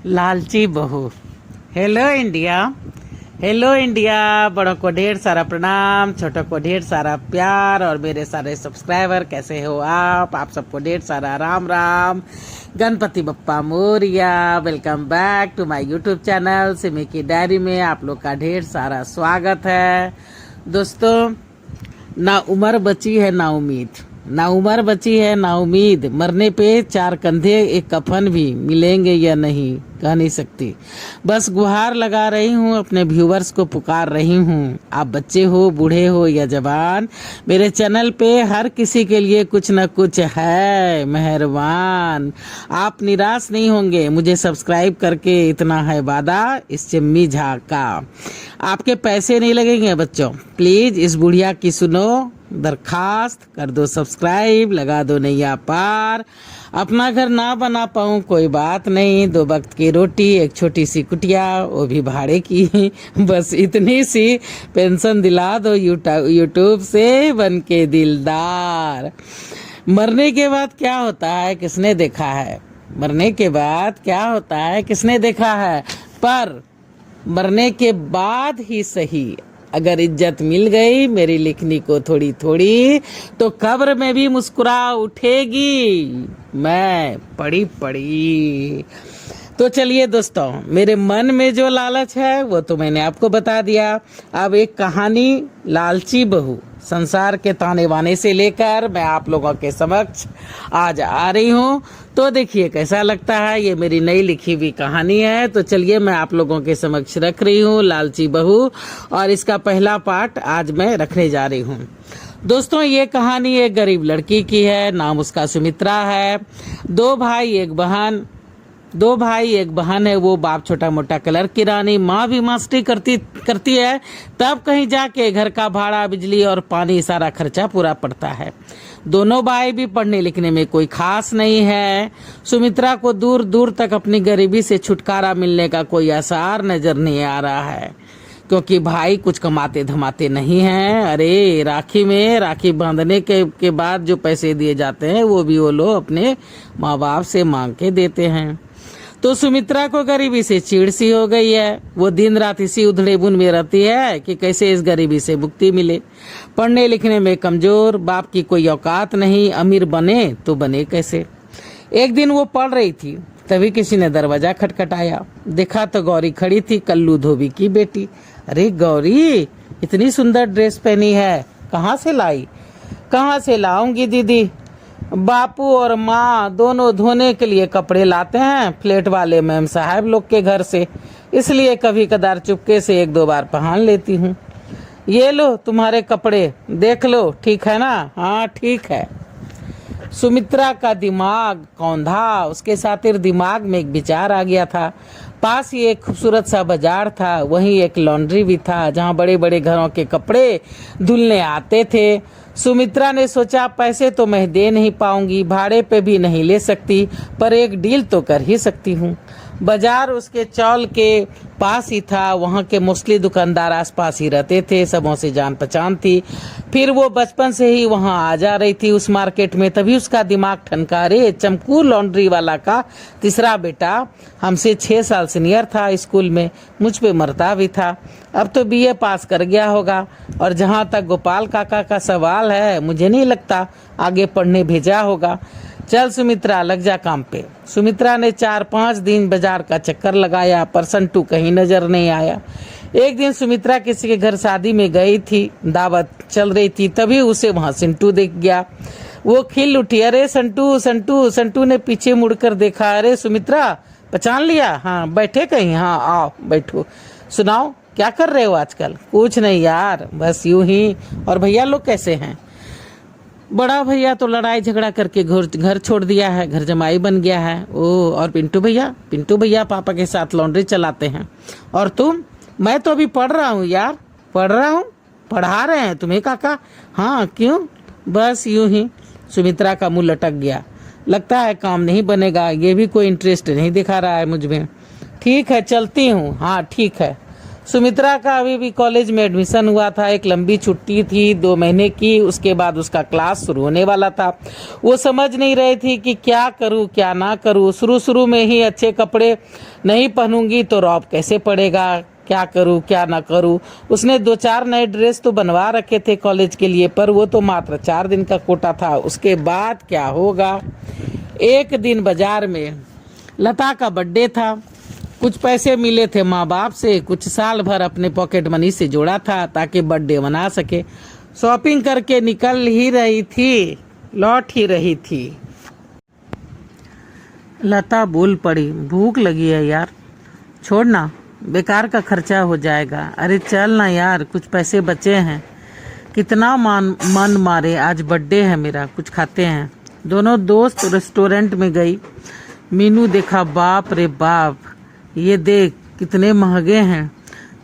लालची बहू। Hello India, hello India. बड़ों को ढेर सारा प्रणाम, छोटों को ढेर सारा प्यार और मेरे सारे सब्सक्राइबर कैसे हो आप सबको ढेर सारा Ram Ram. Ganpati Bappa Morya. Welcome back to my YouTube channel Simi की डायरी में आप लोग का ढेर सारा स्वागत है। दोस्तों, ना उम्र बची है ना उम्मीद, ना उम्र बची है ना उम्मीद। मरने पे चार कंधे एक कफन भी मिलेंगे या नहीं कह नहीं सकती। बस गुहार लगा रही हूँ, अपने व्यूवर्स को पुकार रही हूँ। आप बच्चे हो, बूढ़े हो या जवान, मेरे चैनल पे हर किसी के लिए कुछ न कुछ है। मेहरबान, आप निराश नहीं होंगे मुझे सब्सक्राइब करके, इतना है वादा इस चिम्मी झा का। आपके पैसे नहीं लगेंगे बच्चों। प्लीज इस बुढ़िया की सुनो दरखास्त, कर दो सब्सक्राइब, लगा दो नैया पार। अपना घर ना बना पाऊँ कोई बात नहीं, 2 वक्त की रोटी, एक छोटी सी कुटिया वो भी भाड़े की, बस इतनी सी पेंशन दिला दो यूट्यूब से बन के दिलदार। मरने के बाद क्या होता है किसने देखा है, मरने के बाद क्या होता है किसने देखा है। पर मरने के बाद ही सही अगर इज्जत मिल गई मेरी लिखनी को थोड़ी थोड़ी, तो कब्र में भी मुस्कुरा उठेगी मैं पड़ी पड़ी। तो चलिए दोस्तों, मेरे मन में जो लालच है वो तो मैंने आपको बता दिया। अब एक कहानी लालची बहू संसार के ताने बाने से लेकर मैं आप लोगों के समक्ष आज आ रही हूँ। तो देखिए कैसा लगता है, ये मेरी नई लिखी हुई कहानी है। तो चलिए मैं आप लोगों के समक्ष रख रही हूँ लालची बहू, और इसका पहला पार्ट आज मैं रखने जा रही हूँ। दोस्तों, ये कहानी एक गरीब लड़की की है, नाम उसका सुमित्रा है। 2 भाई एक बहन है। वो बाप छोटा मोटा कलर की रानी, माँ भी मास्टरी करती है। तब कहीं जाके घर का भाड़ा, बिजली और पानी सारा खर्चा पूरा पड़ता है। दोनों भाई भी पढ़ने लिखने में कोई खास नहीं है। सुमित्रा को दूर दूर तक अपनी गरीबी से छुटकारा मिलने का कोई आसार नजर नहीं आ रहा है, क्योंकि भाई कुछ कमाते धमाते नहीं हैं। अरे राखी बांधने के बाद जो पैसे दिए जाते हैं वो भी वो लोग अपने माँ बाप से मांग के देते हैं। तो सुमित्रा को गरीबी से चिढ़ सी हो गई है। वो दिन रात इसी उधड़े बुन में रहती है कि कैसे इस गरीबी से मुक्ति मिले। पढ़ने लिखने में कमजोर, बाप की कोई औकात नहीं, अमीर बने तो बने कैसे। एक दिन वो पढ़ रही थी, तभी किसी ने दरवाजा खटखटाया। देखा तो गौरी खड़ी थी, कल्लू धोबी की बेटी। अरे गौरी, इतनी सुंदर ड्रेस पहनी है, कहाँ से लाई? कहाँ से लाऊंगी दीदी, बापू और माँ दोनों धोने के लिए कपड़े लाते हैं फ्लैट वाले मैम साहब लोग के घर से, इसलिए कभी कदार चुपके से 1-2 बार पहन लेती हूँ। ये लो तुम्हारे कपड़े, देख लो ठीक है ना? हाँ ठीक है। सुमित्रा का दिमाग कौंधा, उसके सातिर दिमाग में एक विचार आ गया था। पास ही एक खूबसूरत सा बाजार था, वहीं एक लॉन्ड्री भी था जहाँ बड़े बड़े घरों के कपड़े धुलने आते थे। सुमित्रा ने सोचा पैसे तो मैं दे नहीं पाऊंगी, भाड़े पे भी नहीं ले सकती, पर एक डील तो कर ही सकती हूँ। बाजार उसके चौल के पास ही था, वहाँ के मोस्टली दुकानदार आसपास ही रहते थे, सबों से जान पहचान थी। फिर वो बचपन से ही वहाँ आ जा रही थी उस मार्केट में, तभी उसका दिमाग ठनका। रे चमकू लॉन्ड्री वाला का तीसरा बेटा हमसे 6 साल सीनियर था स्कूल में, मुझ पे मरता भी था। अब तो BA पास कर गया होगा, और जहाँ तक गोपाल काका का सवाल है, मुझे नहीं लगता आगे पढ़ने भेजा होगा। चल सुमित्रा, लग जा काम पे। सुमित्रा ने 4-5 दिन बाजार का चक्कर लगाया, पर संटू कहीं नजर नहीं आया। एक दिन सुमित्रा किसी के घर शादी में गई थी, दावत चल रही थी, तभी उसे वहां संटू दिख गया। वो खिल उठी, अरे संटू संटू। संटू ने पीछे मुड़कर देखा, अरे सुमित्रा पहचान लिया? हाँ बैठे कहीं? हाँ आओ बैठो। सुनाओ क्या कर रहे हो आजकल? कुछ नहीं यार, बस यूं ही। और भैया लोग कैसे हैं? बड़ा भैया तो लड़ाई झगड़ा करके घर छोड़ दिया है, घर जमाई बन गया है। ओ, और पिंटू भैया पापा के साथ लॉन्ड्री चलाते हैं। और तुम? मैं तो अभी पढ़ रहा हूँ यार। पढ़ रहा हूँ? पढ़ा रहे हैं तुम्हें काका? हाँ क्यों? बस यूं ही। सुमित्रा का मुंह लटक गया। लगता है काम नहीं बनेगा, ये भी कोई इंटरेस्ट नहीं दिखा रहा है मुझ में। ठीक है चलती हूँ। हाँ ठीक है। सुमित्रा का अभी भी कॉलेज में एडमिशन हुआ था। एक लंबी छुट्टी थी 2 महीने की, उसके बाद उसका क्लास शुरू होने वाला था। वो समझ नहीं रही थी कि क्या करूं क्या ना करूं। शुरू में ही अच्छे कपड़े नहीं पहनूंगी तो रौब कैसे पड़ेगा, क्या करूं क्या ना करूं। उसने 2-4 नए ड्रेस तो बनवा रखे थे कॉलेज के लिए, पर वो तो मात्र 4 दिन का कोटा था। उसके बाद क्या होगा। एक दिन बाजार में लता का बर्थडे था। कुछ पैसे मिले थे माँ बाप से, कुछ साल भर अपने पॉकेट मनी से जोड़ा था ताकि बर्थडे मना सके। शॉपिंग करके निकल ही रही थी, लौट ही रही थी। लता बोल पड़ी, भूख लगी है यार, छोड़ ना, बेकार का खर्चा हो जाएगा। अरे चल ना यार, कुछ पैसे बचे हैं, कितना मन मारे, आज बर्थडे है मेरा, कुछ खाते हैं। दोनों दोस्त रेस्टोरेंट में गई। मीनू देखा, बाप रे बाप, ये देख कितने महंगे हैं।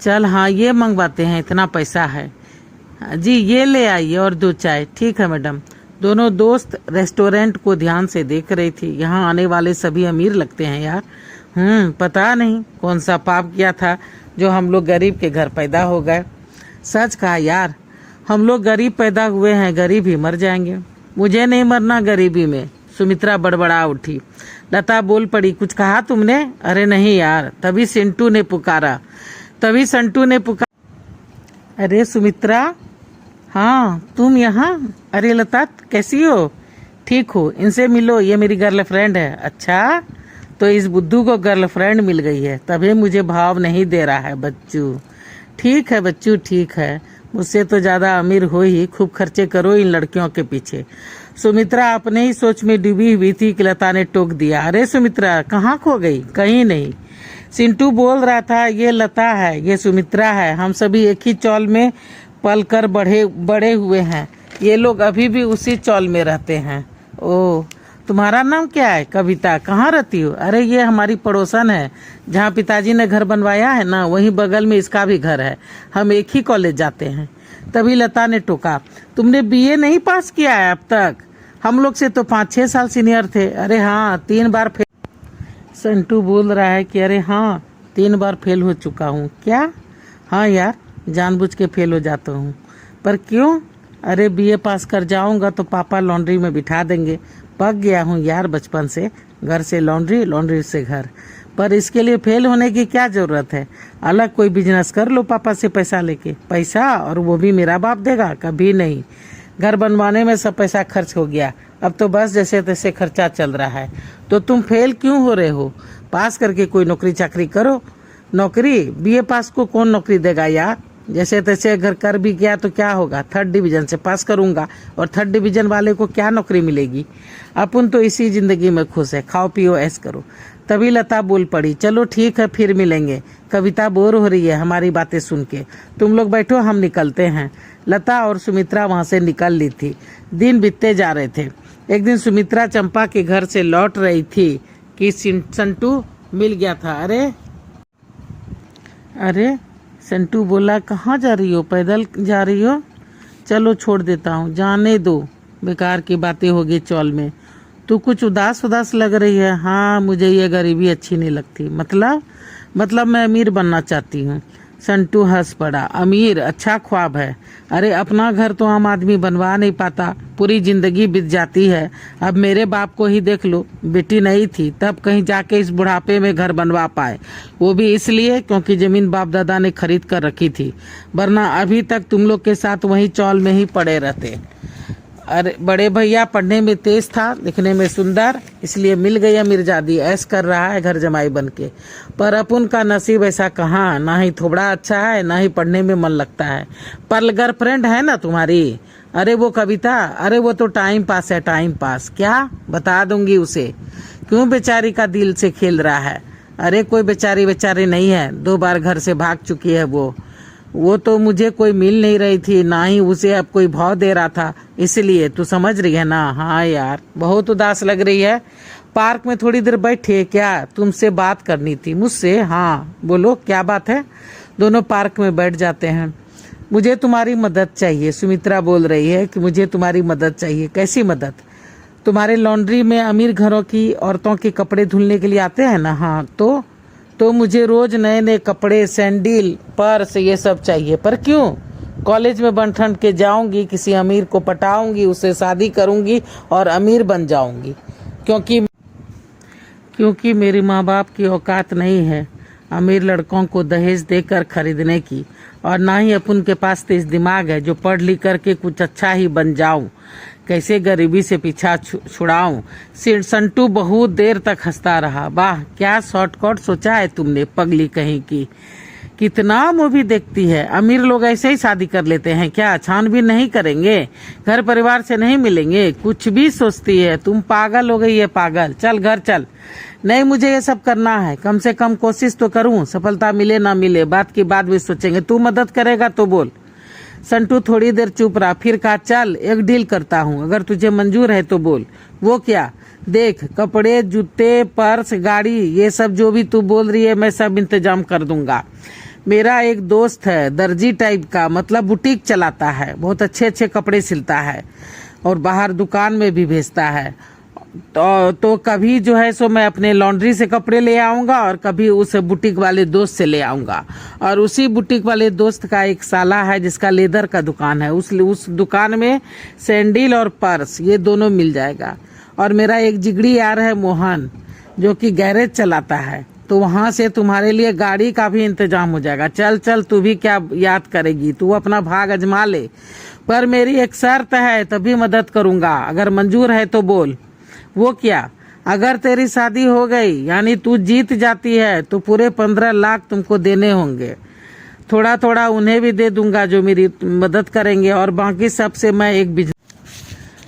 चल हाँ ये मंगवाते हैं, इतना पैसा है। जी ये ले आइए और 2 चाय। ठीक है मैडम। दोनों दोस्त रेस्टोरेंट को ध्यान से देख रही थी। यहाँ आने वाले सभी अमीर लगते हैं यार। पता नहीं कौन सा पाप किया था जो हम लोग गरीब के घर पैदा हो गए। सच कहा यार, हम लोग गरीब पैदा हुए हैं, गरीब ही मर जाएंगे। मुझे नहीं मरना गरीबी में, सुमित्रा बड़बड़ा उठी। लता बोल पड़ी, कुछ कहा तुमने? अरे नहीं यार, तभी संटू ने पुकारा। अरे सुमित्रा, हाँ तुम यहाँ? अरे लता कैसी हो? ठीक हो, इनसे मिलो, ये मेरी गर्लफ्रेंड है। अच्छा, तो इस बुद्धू को गर्लफ्रेंड मिल गई है, तभी मुझे भाव नहीं दे रहा है बच्चू। ठीक है बच्चू, ठीक है, मुझसे तो ज़्यादा अमीर हो ही, खूब खर्चे करो इन लड़कियों के पीछे। सुमित्रा अपने ही सोच में डूबी हुई थी कि लता ने टोक दिया। अरे सुमित्रा कहाँ खो गई? कहीं नहीं। सिंटू बोल रहा था, ये लता है, ये सुमित्रा है, हम सभी एक ही चौल में पल कर बड़े हुए हैं। ये लोग अभी भी उसी चौल में रहते हैं। ओह, तुम्हारा नाम क्या है? कविता। कहाँ रहती हो? अरे ये हमारी पड़ोसन है, जहाँ पिताजी ने घर बनवाया है ना, वहीं बगल में इसका भी घर है, हम एक ही कॉलेज जाते हैं। तभी लता ने टोका, तुमने बीए नहीं पास किया है अब तक? हम लोग से तो 5-6 साल सीनियर थे। अरे हाँ, 3 बार फेल। संटू बोल रहा है कि अरे हाँ 3 बार फेल हो चुका हूँ। क्या? हाँ यार, जानबूझ के फेल हो जाता हूँ। पर क्यों? अरे बीए पास कर जाऊंगा तो पापा लॉन्ड्री में बिठा देंगे। पक गया हूँ यार बचपन से, घर से लॉन्ड्री, लॉन्ड्री से घर। पर इसके लिए फेल होने की क्या जरूरत है? अलग कोई बिजनेस कर लो पापा से पैसा लेके। पैसा? और वो भी मेरा बाप देगा? कभी नहीं। घर बनवाने में सब पैसा खर्च हो गया, अब तो बस जैसे तैसे खर्चा चल रहा है। तो तुम फेल क्यों हो रहे हो? पास करके कोई नौकरी चाकरी करो। नौकरी? बीए पास को कौन नौकरी देगा यार? जैसे तैसे अगर कर भी गया तो क्या होगा? 3rd डिवीजन से पास करूंगा, और 3rd डिवीजन वाले को क्या नौकरी मिलेगी? अपन तो इसी जिंदगी में खुश है, खाओ पियो ऐश करो। तभी लता बोल पड़ी, चलो ठीक है फिर मिलेंगे, कविता बोर हो रही है हमारी बातें सुन के, तुम लोग बैठो हम निकलते हैं। लता और सुमित्रा वहां से निकल ली थी। दिन बीतते जा रहे थे। एक दिन सुमित्रा चंपा के घर से लौट रही थी कि संटू मिल गया था। अरे संटू बोला, कहाँ जा रही हो? पैदल जा रही हो? चलो छोड़ देता हूँ, जाने दो, बेकार की बातें होगी चौल में। तू कुछ उदास लग रही है। हाँ, मुझे ये गरीबी अच्छी नहीं लगती। मतलब मैं अमीर बनना चाहती हूँ। संटू हंस पड़ा। अमीर? अच्छा ख्वाब है। अरे अपना घर तो आम आदमी बनवा नहीं पाता, पूरी जिंदगी बीत जाती है। अब मेरे बाप को ही देख लो, बेटी नहीं थी तब कहीं जाके इस बुढ़ापे में घर बनवा पाए, वो भी इसलिए क्योंकि जमीन बाप दादा ने खरीद कर रखी थी, वरना अभी तक तुम लोग के साथ वही चौल में ही पड़े रहते। अरे बड़े भैया पढ़ने में तेज था, दिखने में सुंदर, इसलिए मिल गया मिर्जादी, ऐश कर रहा है घर जमाई बन के। पर अपन का नसीब ऐसा कहाँ, ना ही थोड़ा अच्छा है ना ही पढ़ने में मन लगता है। पर गर्लफ्रेंड है ना तुम्हारी? अरे वो कविता? अरे वो तो टाइम पास है, टाइम पास। क्या? बता दूंगी उसे। क्यों बेचारी का दिल से खेल रहा है? अरे कोई बेचारी नहीं है, 2 बार घर से भाग चुकी है वो तो मुझे कोई मिल नहीं रही थी, ना ही उसे अब कोई भाव दे रहा था, इसलिए तू समझ रही है ना। हाँ यार, बहुत उदास लग रही है। पार्क में थोड़ी देर बैठे, क्या तुमसे बात करनी थी? मुझसे? हाँ बोलो, क्या बात है? दोनों पार्क में बैठ जाते हैं। मुझे तुम्हारी मदद चाहिए। सुमित्रा बोल रही है कि मुझे तुम्हारी मदद चाहिए। कैसी मदद? तुम्हारे लॉन्ड्री में अमीर घरों की औरतों के कपड़े धुलने के लिए आते हैं ना? हाँ, तो तो मुझे रोज नए नए कपड़े, सैंडल, पर्स ये सब चाहिए। पर क्यों? कॉलेज में बन ठन के जाऊंगी, किसी अमीर को पटाऊंगी, उससे शादी करूंगी और अमीर बन जाऊंगी, क्योंकि मेरे माँ बाप की औकात नहीं है अमीर लड़कों को दहेज देकर खरीदने की, और ना ही अपन के पास तेज दिमाग है जो पढ़ लिख करके कुछ अच्छा ही बन जाऊं। कैसे गरीबी से पीछा छुड़ाऊं। संटू बहुत देर तक हंसता रहा। वाह, क्या शॉर्टकट सोचा है तुमने, पगली कहीं की। कितना मूवी देखती है। अमीर लोग ऐसे ही शादी कर लेते हैं क्या? छानबीन नहीं करेंगे? घर परिवार से नहीं मिलेंगे? कुछ भी सोचती है। तुम पागल हो गई है, पागल। चल घर चल। नहीं, मुझे ये सब करना है। कम से कम कोशिश तो करूं। सफलता मिले ना मिले बात की बात भी सोचेंगे। तू मदद करेगा तो बोल। संटू थोड़ी देर चुप रहा, फिर कहा, चल एक डील करता हूँ, अगर तुझे मंजूर है तो बोल। वो क्या? देख, कपड़े, जूते, पर्स, गाड़ी, ये सब जो भी तू बोल रही है मैं सब इंतजाम कर दूंगा। मेरा एक दोस्त है, दर्जी टाइप का, मतलब बुटीक चलाता है, बहुत अच्छे अच्छे कपड़े सिलता है और बाहर दुकान में भी भेजता है। तो कभी जो है सो मैं अपने लॉन्ड्री से कपड़े ले आऊंगा और कभी उस बुटीक वाले दोस्त से ले आऊंगा। और उसी बुटीक वाले दोस्त का एक साला है जिसका लेदर का दुकान है, उस दुकान में सैंडल और पर्स ये दोनों मिल जाएगा। और मेरा एक जिगड़ी यार है मोहन, जो कि गैरेज चलाता है, तो वहां से तुम्हारे लिए गाड़ी का भी इंतजाम हो जाएगा। चल चल, तू भी क्या याद करेगी, तू अपना भाग आजमा ले। पर मेरी एक शर्त है, तभी मदद करूंगा, अगर मंजूर है तो बोल। वो क्या? अगर तेरी शादी हो गई यानी तू जीत जाती है तो पूरे 15 लाख तुमको देने होंगे। थोड़ा थोड़ा उन्हें भी दे दूंगा जो मेरी मदद करेंगे, और बाकी सबसे मैं एक बिजनेस।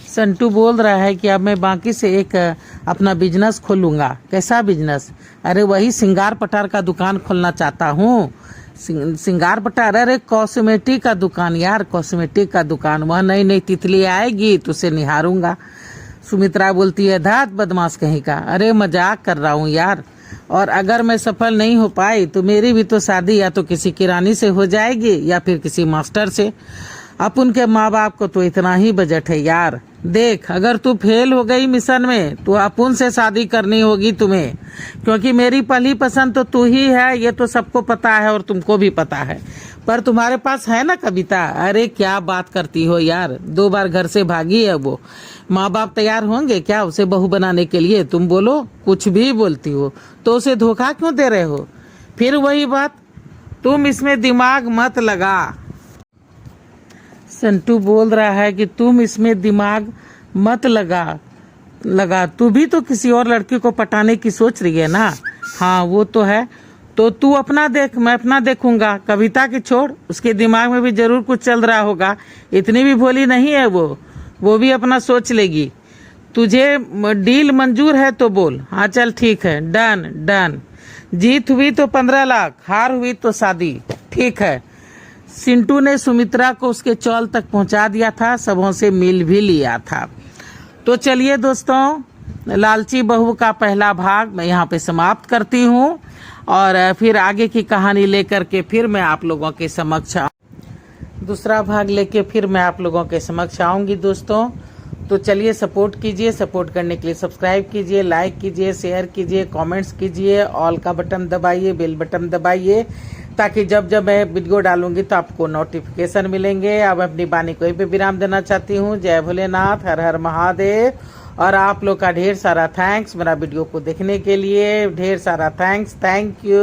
संटू बोल रहा है कि अब मैं बाकी से एक अपना बिजनेस खोलूंगा। कैसा बिजनेस? अरे वही सिंगार पटार का दुकान खोलना चाहता हूँ। सिंगार पटार? अरे कॉस्मेटिक का दुकान यार, कॉस्मेटिक का दुकान। वह नई नई तितली आएगी तो उसे निहारूंगा। सुमित्रा बोलती है, धात बदमाश कहीं का। अरे मजाक कर रहा हूँ यार। और अगर मैं सफल नहीं हो पाई तो मेरी भी तो शादी या तो किसी किरानी से हो जाएगी या फिर किसी मास्टर से। अपन के माँ बाप को तो इतना ही बजट है यार। देख, अगर तू फेल हो गई मिशन में तो अपन से शादी करनी होगी तुम्हें, क्योंकि मेरी पहली पसंद तो तू ही है, ये तो सबको पता है और तुमको भी पता है। पर तुम्हारे पास है ना कविता? अरे क्या बात करती हो यार, 2 बार घर से भागी है वो। माँ बाप तैयार होंगे क्या उसे बहू बनाने के लिए? तुम बोलो, कुछ भी बोलती हो, तो उसे धोखा क्यों दे रहे हो? फिर वही बात, तुम इसमें दिमाग मत लगा। संटू बोल रहा है कि तुम इसमें दिमाग मत लगा। तू भी तो किसी और लड़की को पटाने की सोच रही है ना? हाँ वो तो है। तो तू अपना देख, मैं अपना देखूंगा। कविता की छोड़, उसके दिमाग में भी जरूर कुछ चल रहा होगा। इतनी भी भोली नहीं है वो भी अपना सोच लेगी। तुझे डील मंजूर है तो बोल। हाँ चल ठीक है, डन। जीत हुई तो 15 लाख, हार हुई तो शादी। ठीक है। सिंटू ने सुमित्रा को उसके चौल तक पहुंचा दिया था, सबों से मिल भी लिया था। तो चलिए दोस्तों, लालची बहू का पहला भाग मैं यहाँ पे समाप्त करती हूँ, और फिर आगे की कहानी लेकर के फिर मैं आप लोगों के समक्ष दूसरा भाग लेके फिर मैं आप लोगों के समक्ष आऊंगी दोस्तों। तो चलिए सपोर्ट कीजिए। सपोर्ट करने के लिए सब्सक्राइब कीजिए, लाइक कीजिए, शेयर कीजिए, कमेंट्स कीजिए, ऑल का बटन दबाइए, बेल बटन दबाइए, ताकि जब जब मैं वीडियो डालूंगी तो आपको नोटिफिकेशन मिलेंगे। अब अपनी वाणी को भी विराम देना चाहती हूँ। जय भोलेनाथ, हर हर महादेव। और आप लोग का ढेर सारा थैंक्स मेरा वीडियो को देखने के लिए, ढेर सारा थैंक्स। Thank you.